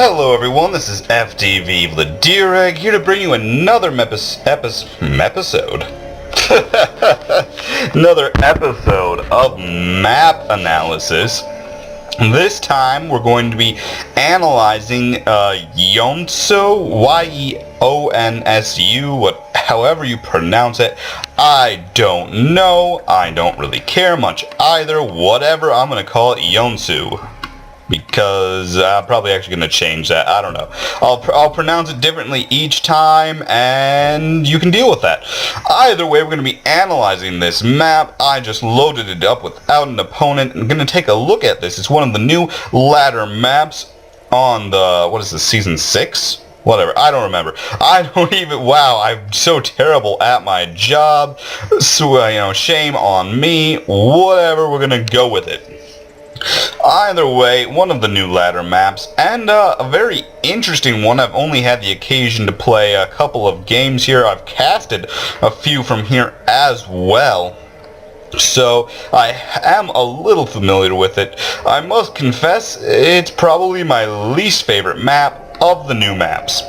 Hello everyone, this is FTV vladerag here to bring you another episode. Another episode of map analysis. This time we're going to be analyzing Yeonsu, Yeonsu, however you pronounce it. I don't know. I don't really care much either. Whatever, I'm going to call it Yeonsu. Because I'm probably actually going to change that. I don't know. I'll pronounce it differently each time, and you can deal with that. Either way, we're going to be analyzing this map. I just loaded it up without an opponent. I'm going to take a look at this. It's one of the new ladder maps on the, what is this, Season 6? Whatever, I don't remember. Wow, I'm so terrible at my job. So, shame on me. Whatever, we're going to go with it. Either way, one of the new ladder maps, and a very interesting one. I've only had the occasion to play a couple of games here. I've casted a few from here as well, so I am a little familiar with it. I must confess, it's probably my least favorite map of the new maps.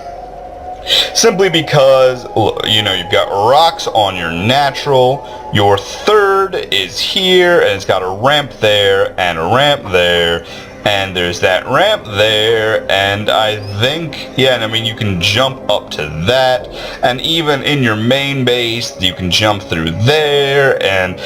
Simply because, you've got rocks on your natural, your third is here, and it's got a ramp there, and a ramp there, and there's that ramp there, and I think, you can jump up to that, and even in your main base, you can jump through there, and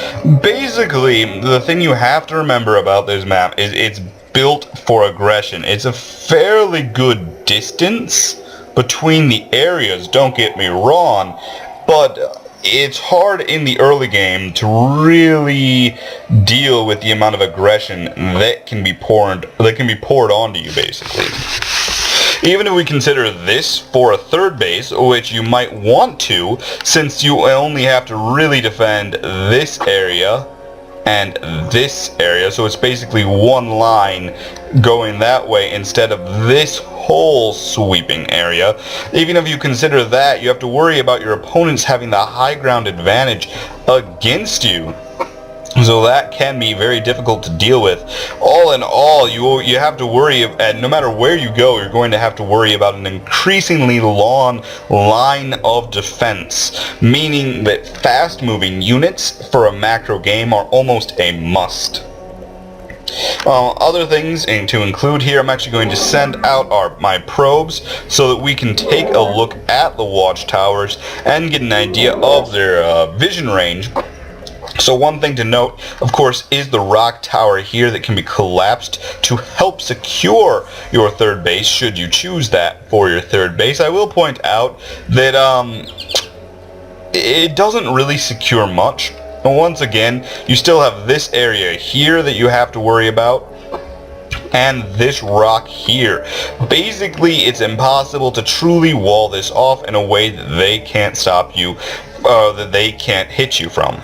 basically, the thing you have to remember about this map is it's built for aggression. It's a fairly good distance between the areas, don't get me wrong, but it's hard in the early game to really deal with the amount of aggression that can be poured onto you, basically. Even if we consider this for a third base, which you might want to, since you only have to really defend this area and this area, so it's basically one line going that way instead of this whole sweeping area. Even if you consider that, you have to worry about your opponents having the high ground advantage against you. So that can be very difficult to deal with. All in all, you have to worry, and no matter where you go, you're going to have to worry about an increasingly long line of defense, meaning that fast-moving units for a macro game are almost a must. Other things to include here, I'm actually going to send out my probes so that we can take a look at the watchtowers and get an idea of their vision range. So one thing to note, of course, is the rock tower here that can be collapsed to help secure your third base, should you choose that for your third base. I will point out that it doesn't really secure much. Once again, you still have this area here that you have to worry about, and this rock here. Basically, it's impossible to truly wall this off in a way that they can't stop you, that they can't hit you from.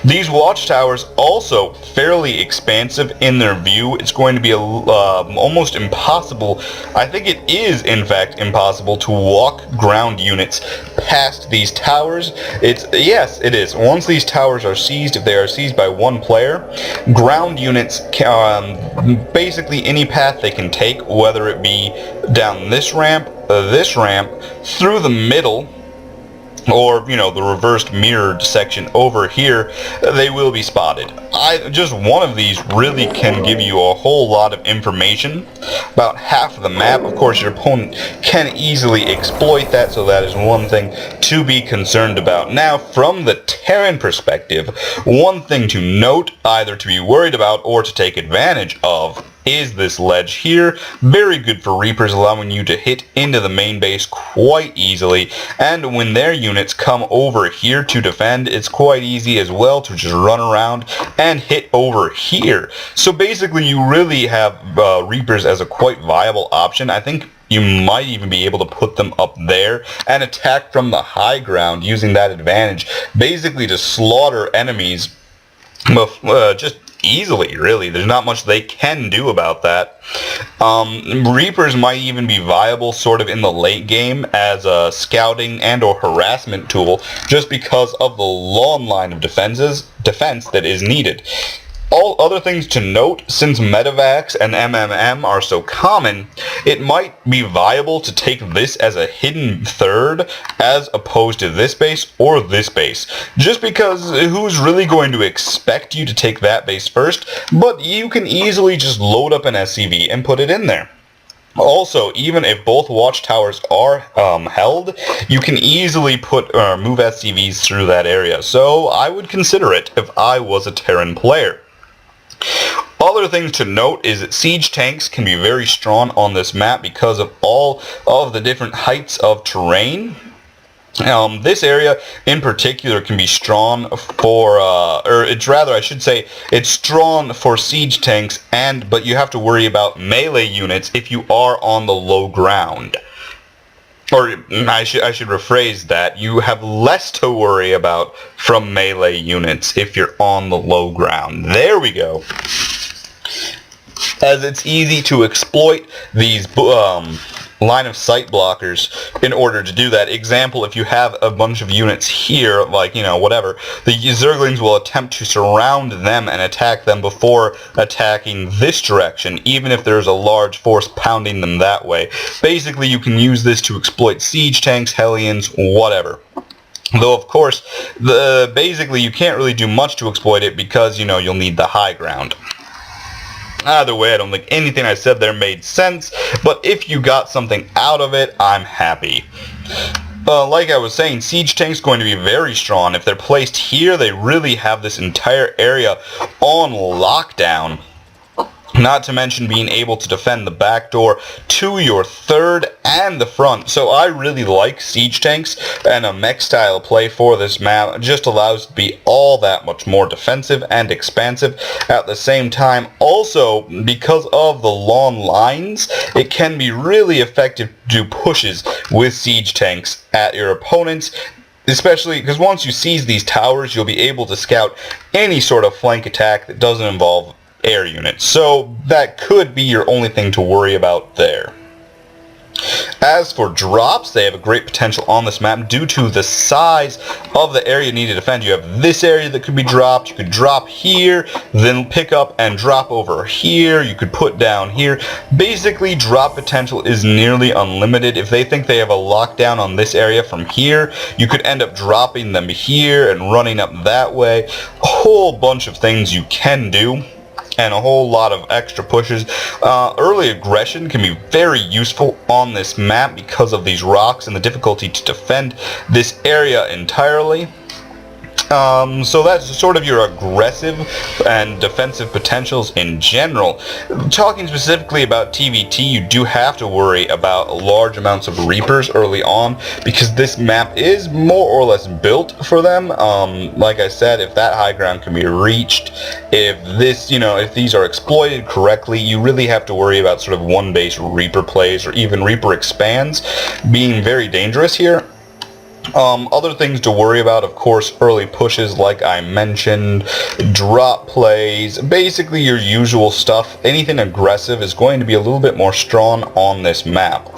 These watchtowers also fairly expansive in their view. It's going to be almost impossible. I think it is in fact impossible to walk ground units past these towers. Yes, it is. Once these towers are seized, if they are seized by one player, ground units can, basically any path they can take, whether it be down this ramp, through the middle, or, the reversed mirrored section over here, they will be spotted. Just one of these really can give you a whole lot of information, about half of the map. Of course, your opponent can easily exploit that, so that is one thing to be concerned about. Now, from the Terran perspective, one thing to note, either to be worried about or to take advantage of, is this ledge here. Very good for Reapers, allowing you to hit into the main base quite easily, and when their units come over here to defend, it's quite easy as well to just run around and hit over here. So basically you really have Reapers as a quite viable option. I think you might even be able to put them up there and attack from the high ground using that advantage, basically to slaughter enemies just easily, really. There's not much they can do about that. Reapers might even be viable sort of in the late game as a scouting and or harassment tool, just because of the long line of defense that is needed. All other things to note, since medevacs and MMM are so common, it might be viable to take this as a hidden third as opposed to this base or this base. Just because who's really going to expect you to take that base first, but you can easily just load up an SCV and put it in there. Also, even if both watchtowers are held, you can easily move SCVs through that area, so I would consider it if I was a Terran player. Other things to note is that siege tanks can be very strong on this map because of all of the different heights of terrain. This area in particular can be strong for, it's strong for siege tanks, but you have to worry about melee units if you are on the low ground. Or I should rephrase that. You have less to worry about from melee units if you're on the low ground. There we go. As it's easy to exploit these line of sight blockers in order to do that. Example, if you have a bunch of units here, like, whatever, the Zerglings will attempt to surround them and attack them before attacking this direction, even if there's a large force pounding them that way. Basically, you can use this to exploit siege tanks, Hellions, whatever. Though, of course, basically you can't really do much to exploit it because, you'll need the high ground. Either way, I don't think anything I said there made sense, but if you got something out of it, I'm happy. Like I was saying, siege tanks going to be very strong. If they're placed here, they really have this entire area on lockdown. Not to mention being able to defend the back door to your third and the front. So I really like siege tanks, and a mech style play for this map just allows it to be all that much more defensive and expansive at the same time. Also, because of the long lines, it can be really effective to do pushes with siege tanks at your opponents. Especially because once you seize these towers, you'll be able to scout any sort of flank attack that doesn't involve air units, so that could be your only thing to worry about there. As for drops, they have a great potential on this map due to the size of the area needed to defend. You have this area that could be dropped, you could drop here, then pick up and drop over here, you could put down here. Basically, drop potential is nearly unlimited. If they think they have a lockdown on this area from here, you could end up dropping them here and running up that way. A whole bunch of things you can do, and a whole lot of extra pushes. Early aggression can be very useful on this map because of these rocks and the difficulty to defend this area entirely. So that's sort of your aggressive and defensive potentials in general. Talking specifically about TVT, you do have to worry about large amounts of Reapers early on because this map is more or less built for them. Like I said, if that high ground can be reached, if these are exploited correctly, you really have to worry about sort of one base Reaper plays or even Reaper expands being very dangerous here. Other things to worry about, of course, early pushes like I mentioned, drop plays, basically your usual stuff. Anything aggressive is going to be a little bit more strong on this map.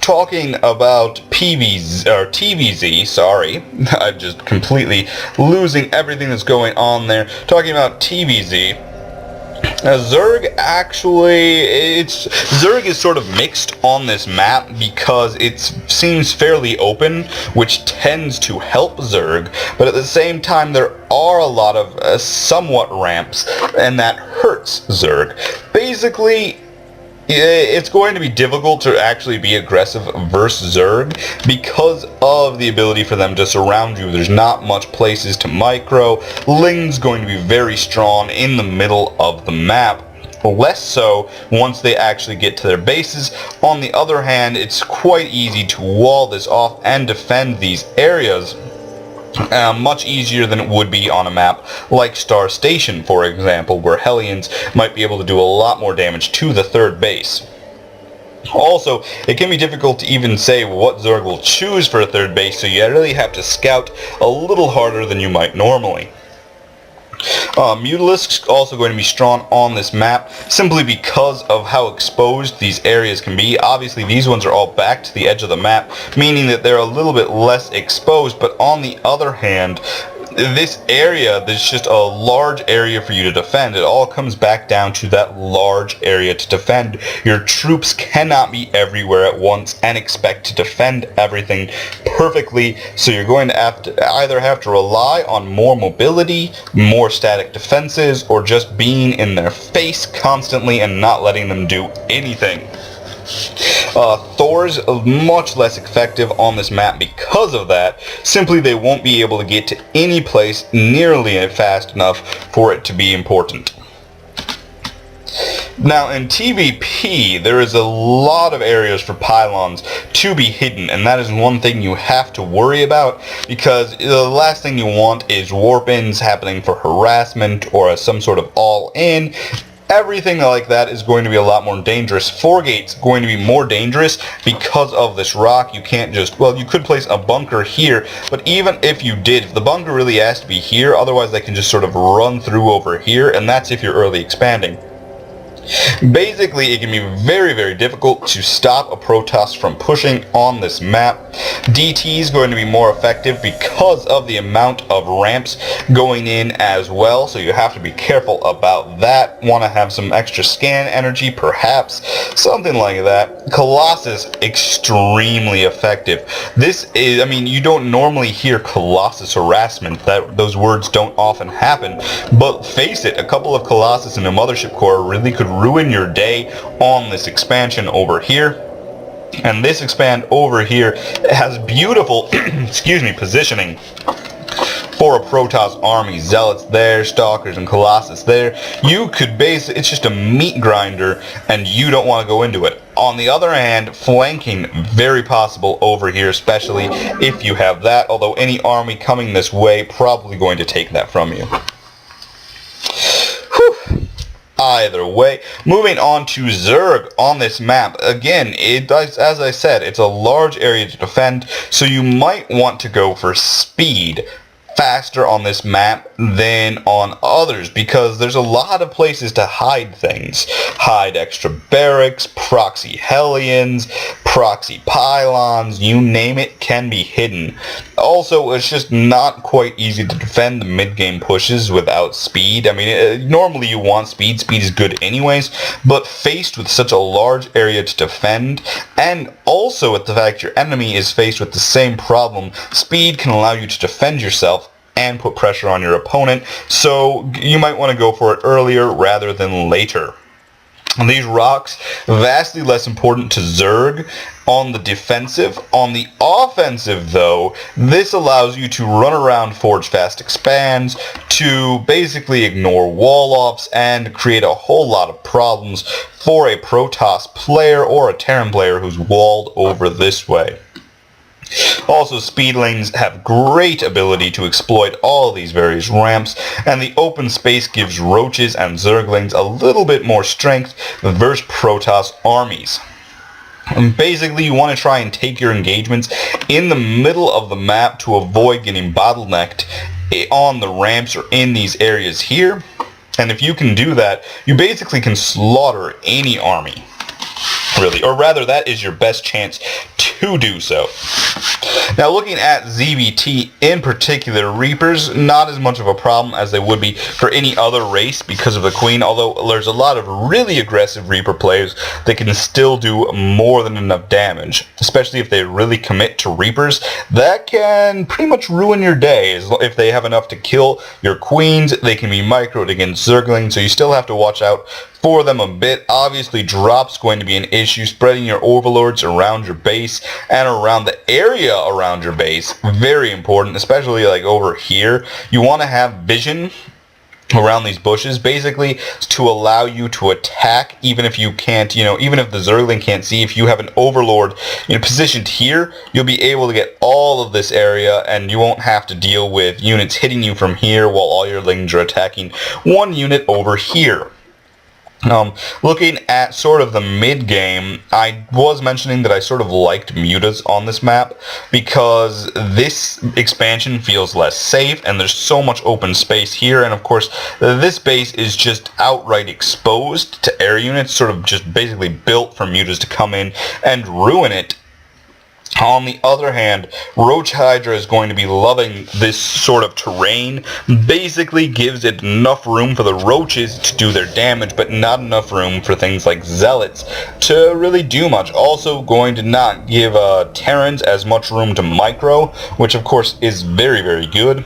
Talking about TVZ, sorry, I'm just completely losing everything that's going on there. Talking about TVZ, Zerg is sort of mixed on this map because it seems fairly open, which tends to help Zerg, but at the same time there are a lot of somewhat ramps, and that hurts Zerg. Basically, it's going to be difficult to actually be aggressive versus Zerg because of the ability for them to surround you. There's not much places to micro. Ling's going to be very strong in the middle of the map. Less so once they actually get to their bases. On the other hand, it's quite easy to wall this off and defend these areas. Much easier than it would be on a map like Star Station, for example, where Hellions might be able to do a lot more damage to the third base. Also, it can be difficult to even say what Zerg will choose for a third base, so you really have to scout a little harder than you might normally. Mutalisks also going to be strong on this map simply because of how exposed these areas can be. Obviously these ones are all back to the edge of the map, meaning that they're a little bit less exposed, but on the other hand, this area, there's just a large area for you to defend. It all comes back down to that large area to defend. Your troops cannot be everywhere at once and expect to defend everything perfectly, so you're going to either have to rely on more mobility, more static defenses, or just being in their face constantly and not letting them do anything. Thor's much less effective on this map because of that. Simply, they won't be able to get to any place nearly fast enough for it to be important. Now, in TVP, there is a lot of areas for pylons to be hidden, and that is one thing you have to worry about, because the last thing you want is warp-ins happening for harassment or some sort of all-in. Everything like that is going to be a lot more dangerous. 4-gate's going to be more dangerous because of this rock. You can't just, well, you could place a bunker here, but even if you did, if the bunker really has to be here, otherwise they can just sort of run through over here, and that's if you're early expanding. Basically, it can be very, very difficult to stop a Protoss from pushing on this map. DT is going to be more effective because of the amount of ramps going in as well, so you have to be careful about that. Want to have some extra scan energy, perhaps, something like that. Colossus, extremely effective. This is, I mean, you don't normally hear Colossus harassment. Those words don't often happen, but face it, a couple of Colossus in a Mothership Core really could ruin your day on this expansion over here. And this expand over here has beautiful excuse me, positioning for a Protoss army. Zealots there, Stalkers and Colossus there. You could it's just a meat grinder, and you don't want to go into it. On the other hand, flanking, very possible over here, especially if you have that, although any army coming this way probably going to take that from you. Either way, moving on to Zerg on this map. Again, as I said, it's a large area to defend, so you might want to go for speed faster on this map than on others, because there's a lot of places to hide things. Hide extra barracks, proxy Hellions, proxy pylons, you name it, can be hidden. Also, it's just not quite easy to defend the mid-game pushes without speed. I mean, normally you want speed. Speed is good anyways, but faced with such a large area to defend, and also with the fact your enemy is faced with the same problem, speed can allow you to defend yourself and put pressure on your opponent, so you might want to go for it earlier rather than later. And these rocks, vastly less important to Zerg on the defensive. On the offensive, though, this allows you to run around Forge Fast Expands, to basically ignore wall-offs, and create a whole lot of problems for a Protoss player or a Terran player who's walled over this way. Also, speed lanes have great ability to exploit all these various ramps, and the open space gives roaches and zerglings a little bit more strength versus Protoss armies. And basically, you want to try and take your engagements in the middle of the map to avoid getting bottlenecked on the ramps or in these areas here. And if you can do that, you basically can slaughter any army, really. Or rather, that is your best chance to do so. Now, looking at ZVT in particular, Reapers, not as much of a problem as they would be for any other race because of the Queen, although there's a lot of really aggressive Reaper players that can still do more than enough damage, especially if they really commit to Reapers. That can pretty much ruin your day. If they have enough to kill your Queens, they can be microed against Zerglings, so you still have to watch out for them a bit. Obviously, drop's going to be an issue. Spreading your overlords around your base and around the area around your base, very important, especially like over here. You want to have vision around these bushes, basically, to allow you to attack, even if you can't, even if the Zergling can't see. If you have an overlord positioned here, you'll be able to get all of this area, and you won't have to deal with units hitting you from here while all your lings are attacking one unit over here. Looking at sort of the mid-game, I was mentioning that I sort of liked mutas on this map because this expansion feels less safe and there's so much open space here, and of course this base is just outright exposed to air units, sort of just basically built for mutas to come in and ruin it. On the other hand, Roach Hydra is going to be loving this sort of terrain. Basically gives it enough room for the roaches to do their damage, but not enough room for things like Zealots to really do much. Also going to not give Terrans as much room to micro, which of course is very, very good.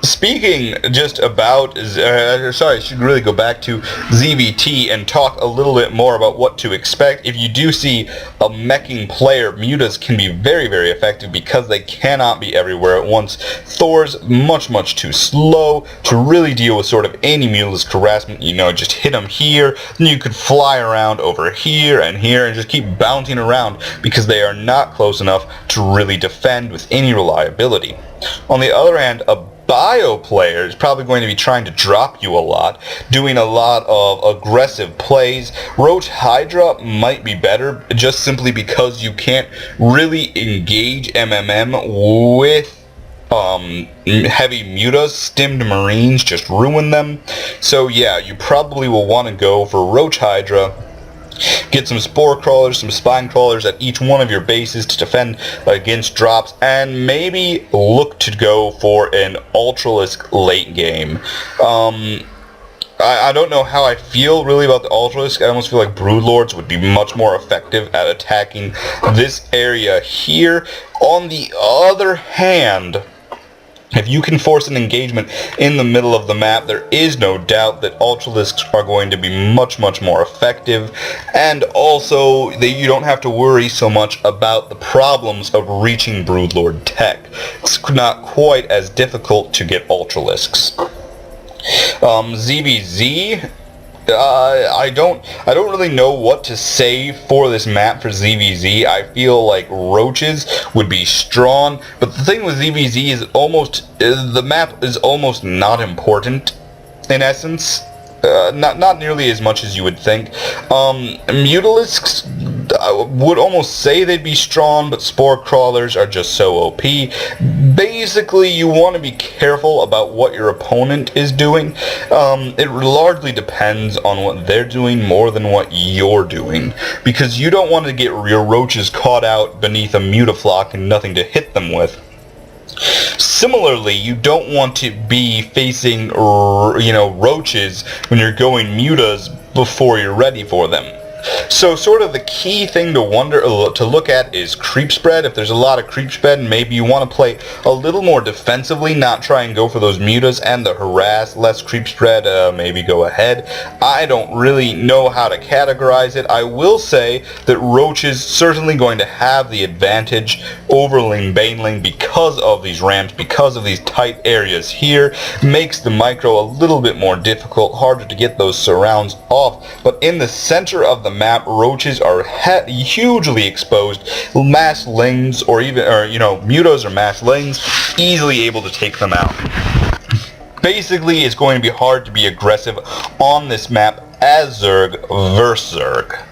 Speaking just about, sorry, I should really go back to ZVT and talk a little bit more about what to expect. If you do see a meching player, mutas can be very, very effective because they cannot be everywhere at once. Thor's much too slow to really deal with sort of any mutalisk harassment. You know, just hit them here, then you could fly around over here and just keep bouncing around because they are not close enough to really defend with any reliability. On the other hand, a bio player is probably going to be trying to drop you a lot, doing a lot of aggressive plays. Roach Hydra might be better just simply because you can't really engage MMM with heavy mutas. Stimmed Marines just ruin them. So yeah, you probably will want to go for Roach Hydra. Get some Spore Crawlers, some Spine Crawlers at each one of your bases to defend against drops, and maybe look to go for an Ultralisk late game. I don't know how I feel really about the Ultralisk. I almost feel like Broodlords would be much more effective at attacking this area here. On the other hand, if you can force an engagement in the middle of the map, there is no doubt that Ultralisks are going to be much more effective, and also that you don't have to worry so much about the problems of reaching Broodlord tech. It's not quite as difficult to get Ultralisks. ZBZ, I don't really know what to say for this map for ZVZ. I feel like roaches would be strong, but the thing with ZVZ is the map is almost not important in essence. Not nearly as much as you would think. Mutalisks, I would almost say they'd be strong, but Spore Crawlers are just so OP. Basically, you want to be careful about what your opponent is doing. It largely depends on what they're doing more than what you're doing, because you don't want to get your roaches caught out beneath a mutaflock and nothing to hit them with. Similarly, you don't want to be facing, roaches when you're going mutas before you're ready for them. So sort of the key thing to look at is creep spread. If there's a lot of creep spread, maybe you want to play a little more defensively, not try and go for those mutas, and the harass, less creep spread, maybe go ahead. I don't really know how to categorize it. I will say that Roach is certainly going to have the advantage over Ling Baneling because of these ramps, because of these tight areas here. Makes the micro a little bit more difficult, harder to get those surrounds off, but in the center of the map, roaches are hugely exposed. Mass lings, mutos or mass lings, easily able to take them out. Basically, it's going to be hard to be aggressive on this map as Zerg versus Zerg.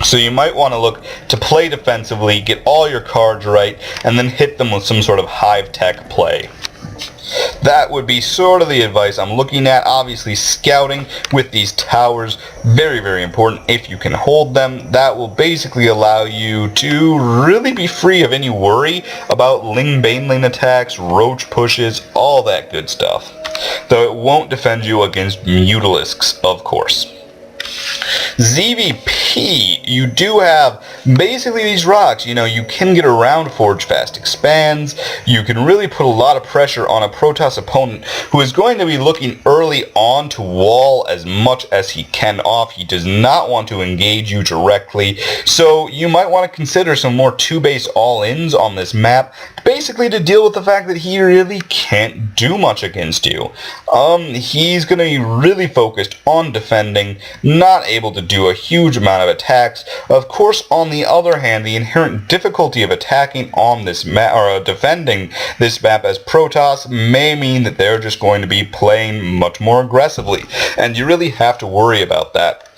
So you might want to look to play defensively, get all your cards right, and then hit them with some sort of hive tech play. That would be sort of the advice I'm looking at. Obviously, scouting with these towers, very important. If you can hold them, that will basically allow you to really be free of any worry about Ling Baneling attacks, roach pushes, all that good stuff. Though it won't defend you against Mutalisks, of course. ZVP, you do have basically these rocks. You can get around Forge Fast Expands. You can really put a lot of pressure on a Protoss opponent who is going to be looking early on to wall as much as he can off. He does not want to engage you directly, so you might want to consider some more 2-base all-ins on this map, basically to deal with the fact that he really can't do much against you. He's going to be really focused on defending, not able to do a huge amount of attacks. Of course, on the other hand, the inherent difficulty of attacking on this map, or defending this map as Protoss, may mean that they're just going to be playing much more aggressively, and you really have to worry about that.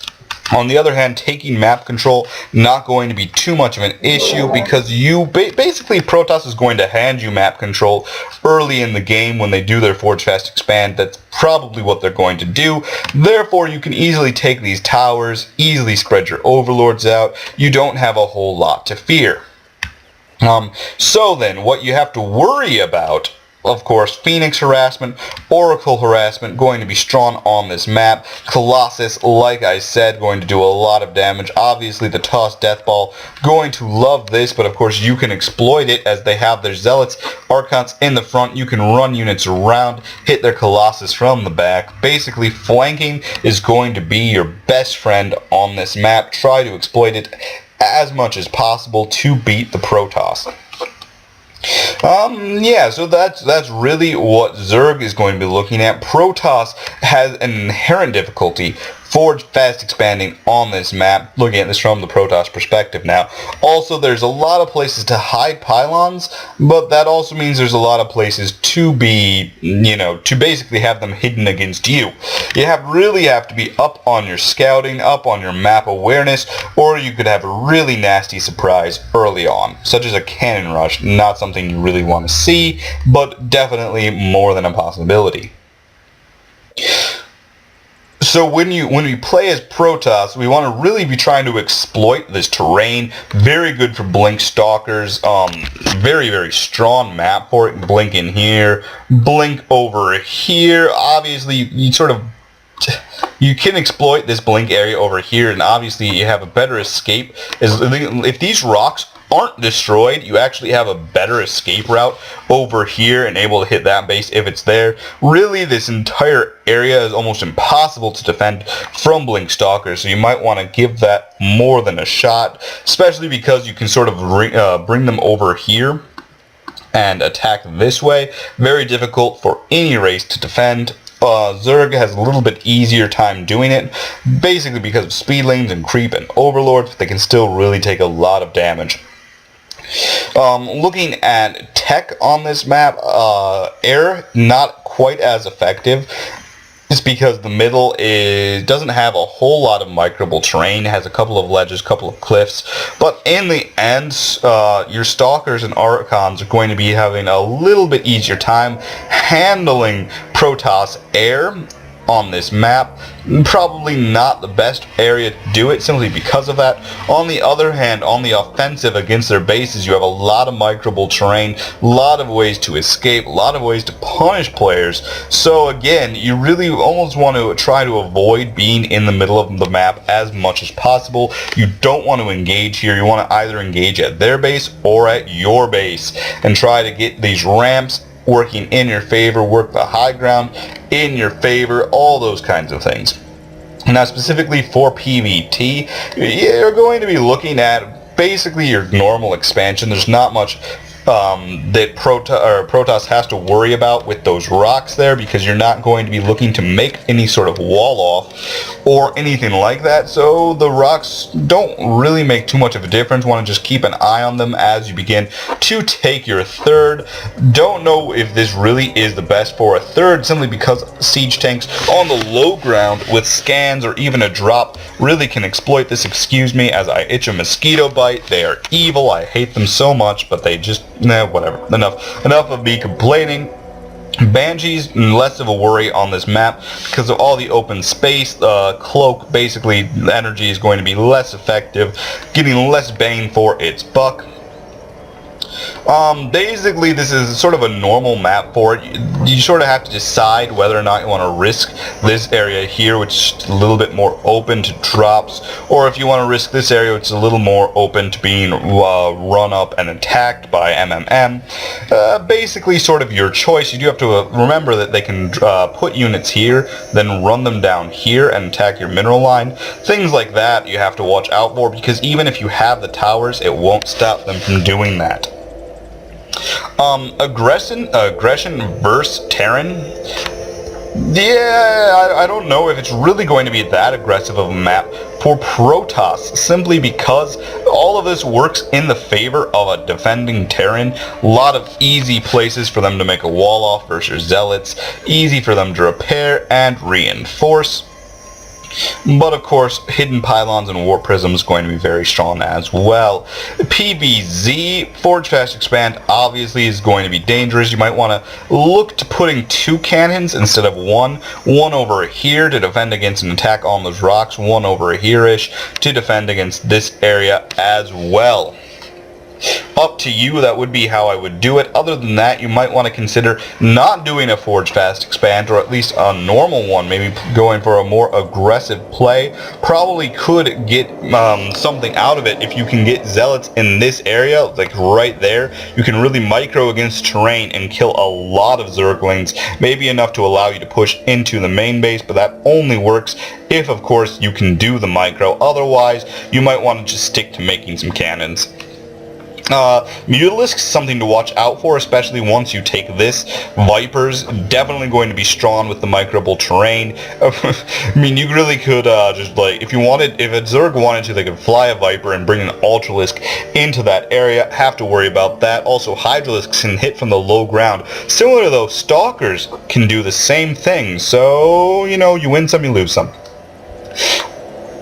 On the other hand, taking map control, not going to be too much of an issue because you basically Protoss is going to hand you map control early in the game when they do their Forge Fast Expand. That's probably what they're going to do. Therefore, you can easily take these towers, easily spread your overlords out. You don't have a whole lot to fear. So then, what you have to worry about, of course, Phoenix harassment, Oracle harassment, going to be strong on this map. Colossus, like I said, going to do a lot of damage. Obviously, the Toss Death Ball, going to love this, but of course you can exploit it as they have their Zealots, Archons in the front. You can run units around, hit their Colossus from the back. Basically, flanking is going to be your best friend on this map. Try to exploit it as much as possible to beat the Protoss. Yeah, so that's really what Zerg is going to be looking at. Protoss has an inherent difficulty Forge Fast Expanding on this map, looking at this from the Protoss perspective now. Also, there's a lot of places to hide pylons, but that also means there's a lot of places to be, to basically have them hidden against you. You really have to be up on your scouting, up on your map awareness, or you could have a really nasty surprise early on, such as a cannon rush. Not something you really want to see, but definitely more than a possibility. So when we play as Protoss, we want to really be trying to exploit this terrain. Very good for Blink Stalkers. Very, very strong map for it. Blink in here, Blink over here. Obviously, you can exploit this Blink area over here, and obviously you have a better escape. If these rocks aren't destroyed, you actually have a better escape route over here and able to hit that base if it's there. Really, this entire area is almost impossible to defend from Blink Stalkers, so you might want to give that more than a shot, especially because you can sort of bring them over here and attack this way. Very difficult for any race to defend. Zerg has a little bit easier time doing it, basically because of speed lanes and creep and overlords, but they can still really take a lot of damage. Looking at tech on this map, air not quite as effective. It's because the middle doesn't have a whole lot of micrable terrain. It has a couple of ledges, couple of cliffs, but in the end, your Stalkers and Archons are going to be having a little bit easier time handling Protoss air on this map. Probably not the best area to do it simply because of that. On the other hand, on the offensive against their bases, you have a lot of micrable terrain, a lot of ways to escape, a lot of ways to punish players. So again, you really almost want to try to avoid being in the middle of the map as much as possible. You don't want to engage here. You want to either engage at their base or at your base and try to get these ramps working in your favor, work the high ground in your favor, all those kinds of things. Now specifically for PvT, you're going to be looking at basically your normal expansion. There's not much that Protoss has to worry about with those rocks there, because you're not going to be looking to make any sort of wall off or anything like that, so the rocks don't really make too much of a difference. Want to just keep an eye on them as you begin to take your third. Don't know if this really is the best for a third, simply because siege tanks on the low ground with scans or even a drop really can exploit this. Excuse me as I itch a mosquito bite. They are evil. I hate them so much, but they just whatever. Enough of me complaining. Banshees, less of a worry on this map because of all the open space. Cloak, basically, the energy is going to be less effective, getting less bang for its buck. Basically, this is sort of a normal map for it. You sort of have to decide whether or not you want to risk this area here, which is a little bit more open to drops, or if you want to risk this area, which is a little more open to being run up and attacked by MMM. Basically, sort of your choice. You do have to remember that they can put units here, then run them down here and attack your mineral line. Things like that you have to watch out for, because even if you have the towers, it won't stop them from doing that. Aggression versus Terran. Yeah, I don't know if it's really going to be that aggressive of a map for Protoss, simply because all of this works in the favor of a defending Terran. A lot of easy places for them to make a wall off versus Zealots, easy for them to repair and reinforce. But of course, hidden pylons and warp prisms going to be very strong as well. PVZ, Forge Fast Expand, obviously is going to be dangerous. You might want to look to putting 2 cannons instead of 1. One over here to defend against an attack on those rocks, one over here-ish to defend against this area as well. Up to you, that would be how I would do it. Other than that, you might want to consider not doing a Forge Fast Expand, or at least a normal one, maybe going for a more aggressive play. Probably could get something out of it if you can get Zealots in this area, like right there. You can really micro against terrain and kill a lot of Zerglings, maybe enough to allow you to push into the main base, but that only works if, of course, you can do the micro. Otherwise, you might want to just stick to making some cannons. Mutalisk is something to watch out for, especially once you take this. Vipers, definitely going to be strong with the microable terrain. I mean, you really could just like, if a Zerg wanted to, they could fly a Viper and bring an Ultralisk into that area. Have to worry about that. Also, Hydralisks can hit from the low ground. Similar though, Stalkers can do the same thing. So, you know, you win some, you lose some.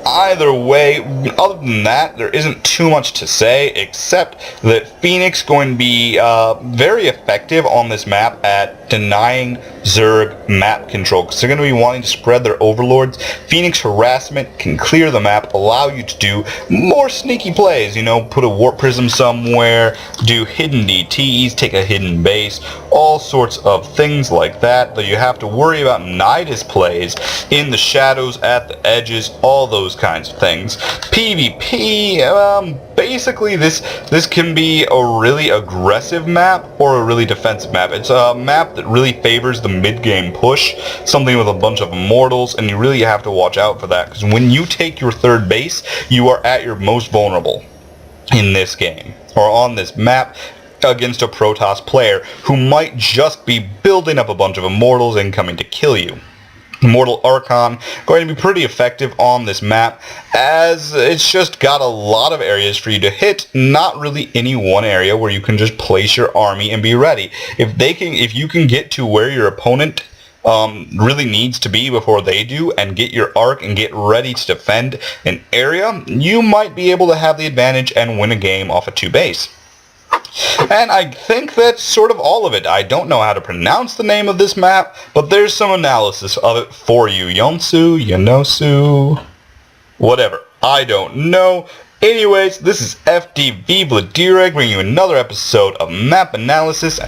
Either way, other than that, there isn't too much to say, except that Phoenix going to be very effective on this map at denying Zerg map control, because they're going to be wanting to spread their overlords. Phoenix Harassment can clear the map, allow you to do more sneaky plays, you know, put a warp prism somewhere, do hidden DTs, take a hidden base, all sorts of things like that. Though you have to worry about Nidus plays in the shadows, at the edges, all those kinds of things. PvP, basically this can be a really aggressive map or a really defensive map. It's a map that really favors the mid-game push, something with a bunch of immortals, and you really have to watch out for that, because when you take your third base, you are at your most vulnerable in this game, or on this map, against a Protoss player who might just be building up a bunch of immortals and coming to kill you. Immortal Archon going to be pretty effective on this map, as it's just got a lot of areas for you to hit, not really any one area where you can just place your army and be ready. If you can get to where your opponent really needs to be before they do, and get your arc and get ready to defend an area, you might be able to have the advantage and win a game off a 2 base. And I think that's sort of all of it. I don't know how to pronounce the name of this map, but there's some analysis of it for you. Yeonsu, whatever. I don't know. Anyways, this is FDV vladerag bringing you another episode of Map Analysis.